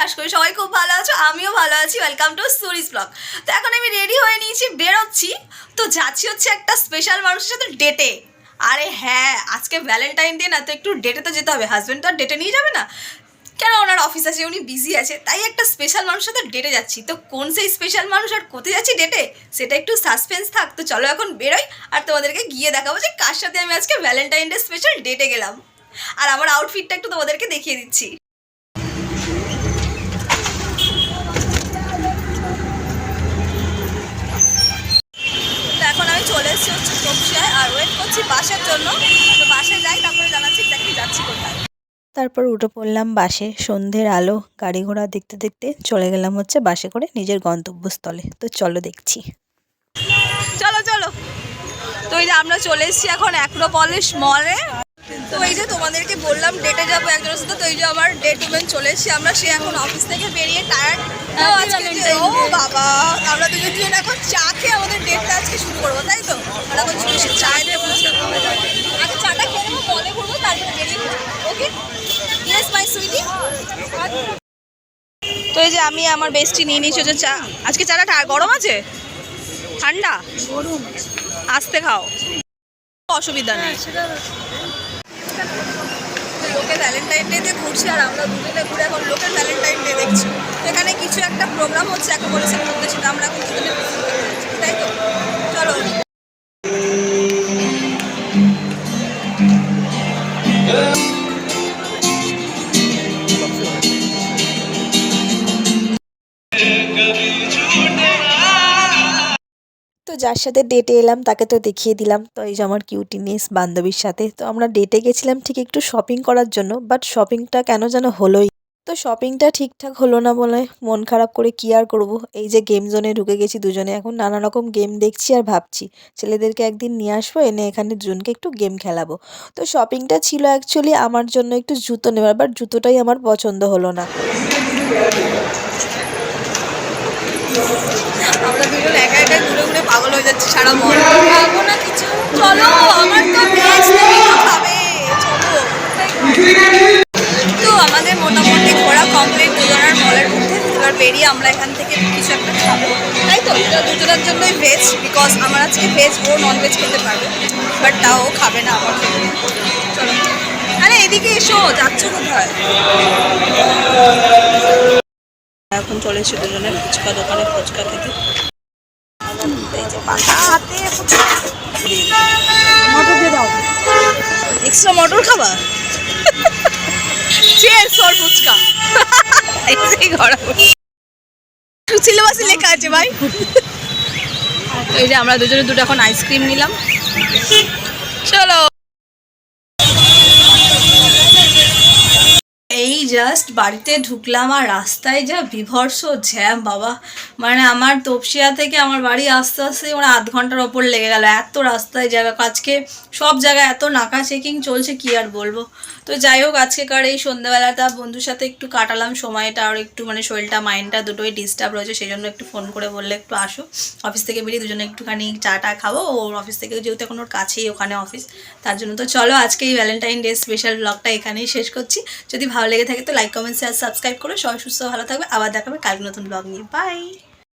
আশা করি সবাই খুব ভালো আছো, আমিও ভালো আছি। Welcome to Suri's blog. তো এখন আমি রেডি হয়ে নিয়েছি, বেরোচ্ছি। তো যাচ্ছি হচ্ছে একটা স্পেশাল মানুষের সাথে ডেটে। আরে হ্যাঁ, আজকে ভ্যালেন্টাইন ডে না, তো একটু ডেটে তো যেতে হবে। হাজব্যান্ড তো আর ডেটে নিয়ে যাবে না, কেন? ওনার অফিস আছে, উনি বিজি আছে, তাই একটা স্পেশাল মানুষের সাথে ডেটে যাচ্ছি। তো কোন সেই স্পেশাল মানুষ আর কোথায় যাচ্ছি ডেটে, সেটা একটু সাসপেন্স থাক। তো চলো এখন বেরোই, আর তোমাদেরকে গিয়ে দেখাবো যে কার সাথে আমি আজকে ভ্যালেন্টাইন ডে স্পেশাল ডেটে গেলাম। আর আমার আউটফিটটা একটু তোমাদেরকে দেখিয়ে দিচ্ছি। এখন আমি চলে এসেছি হচ্ছে তপসিয়ায়, আর ওয়েট করছি বাসের জন্য। তো বাসে যাই, তারপরে জানাচ্ছি দেখি যাচ্ছি কোথায়। তারপর উঠে পড়লাম বাসে। সন্ধ্যের আলো, গাড়ি ঘোড়া দেখতে দেখতে চলে গেলাম হচ্ছে বাসে করে নিজের গন্তব্যস্থলে। তো চলো দেখছি। চলো চলো। তো এই যে আমরা চলে এসেছি এখন অ্যাক্রোপলিস মলে। তো এই যে তোমাদেরকে বললাম ডেটে যাবো একজনের সাথে, তো এই যে আমার ডেট উমেন চলে এসেছি। আমরা সে এখন অফিস থেকে বেরিয়ে টায়ার্ড। ও বাবা, আমরা দুজন এখন চা খেয়ে আমাদের ডেটটা আজকে শুরু করবো, তাই তো? আমরা এখন সে চায় দিয়ে বলছি আগে চাটা খেয়ে নেবো, মলে ঘুরবো, তারপরে বেরিয়ে ওকে। Yes my Sweety. তো এই যে আমি আমার বেস্টি নিয়ে নিয়েছি হচ্ছে চা। আজকে চাটা গরম আছে ঠান্ডা? গরম। আস্তে খাও, অসুবিধা নেই। লোকের ভ্যালেন্টাইন ডেতে ঘুরছি, আর আমরা দুজনে ঘুরে এখন লোকের ভ্যালেন্টাইন ডে দেখছি। এখানে কিছু একটা প্রোগ্রাম হচ্ছে অ্যাক্রোপলিসের মধ্যে, সেটা আমরা এখন দুজনে, তাই তো? চলো। তো যার সাথে ডেটে এলাম তাকে তো দেখিয়ে দিলাম। তো এই যে আমার কিউটিনেস বান্ধবীর সাথে। তো আমরা ডেটে গেছিলাম ঠিক একটু শপিং করার জন্য, বাট শপিংটা কেন যেন হলোই। তো শপিংটা ঠিকঠাক হলো না বলে মন খারাপ করে কি আর করব। এই যে গেম জোনে ঢুকে গেছি দুজনে, এখন নানা রকম গেম দেখছি আর ভাবছি ছেলেদেরকে একদিন নিয়ে আসবো, এনে এখানে দুজনকে একটু গেম খেলাবো। তো শপিংটা ছিল অ্যাকচুয়ালি আমার জন্য একটু জুতো নেওয়ার, বাট জুতোটাই আমার পছন্দ হলো না। আমরা দুজন একা একা ঘুরে ঘুরে পাগল হয়ে যাচ্ছি সারা মল। খাবো না কিছু, চলো আমার তো ভেজ, তুমি তো খাবে, চলো। তো আমাদের মোটামুটি ঘোরা কমপ্লিট দুজনের মলের মধ্যে। এবার বেরিয়ে আমরা এখান থেকে কিছু একটা খাবো, তাই তো? এটা দুজনের জন্যই ভেজ, বিকজ আমার আজকে ভেজ, ও নন ভেজ খেতে পারবে, বাট তাও ও খাবে না আমার। চলো, আরে এদিকে এসো, যাচ্ছ কোথায়? এখন চলে এসে দুজনের ফুচকা দোকানে ফুচকা খেতে। এই যে পাকা হাতে মটর দিয়ে দাও, এক্সট্রা মটর খাবা? Chase for fuchka. এই ঘোরা সিলেবাসে লেখা আছে ভাই। এই যে আমরা দুজনে দুটো এখন আইসক্রিম নিলাম। চলো। এই জাস্ট বাড়িতে ঢুকলাম, আর রাস্তায় যা বিভৎস জ্যাম বাবা। মানে আমার তপসিয়া থেকে আমার বাড়ি আস্তে আস্তে মানে আধ ঘন্টার ওপর লেগে গেল। এত রাস্তায় জায়গা, আজকে সব জায়গায় এত নাকা চেকিং চলছে, কি আর বলবো। তো যাই হোক, আজকেকার এই সন্ধ্যাবেলাটা বন্ধুর সাথে একটু কাটালাম সময়টা, আর একটু মানে শরীরটা মাইন্ডটা দুটোই ডিস্টার্ব রয়েছে, সেই জন্য একটু ফোন করে বললে একটু আসো। অফিস থেকে বেরিয়ে দুজনে একটুখানি চাটা খাবো। ওর অফিস থেকে যেহেতু এখন ওর কাছেই ওখানে অফিস, তার জন্য। তো চলো আজকে এই ভ্যালেন্টাইন ডে স্পেশাল ব্লগটা এখানেই শেষ করছি। যদি ভালো লেগে থাকে তো লাইক কমেন্ট শেয়ার সাবস্ক্রাইব করো। সবাই সুস্থ ভালো থাকবে, আবার দেখাবে কালকে নতুন ব্লগ নিয়ে। বাই।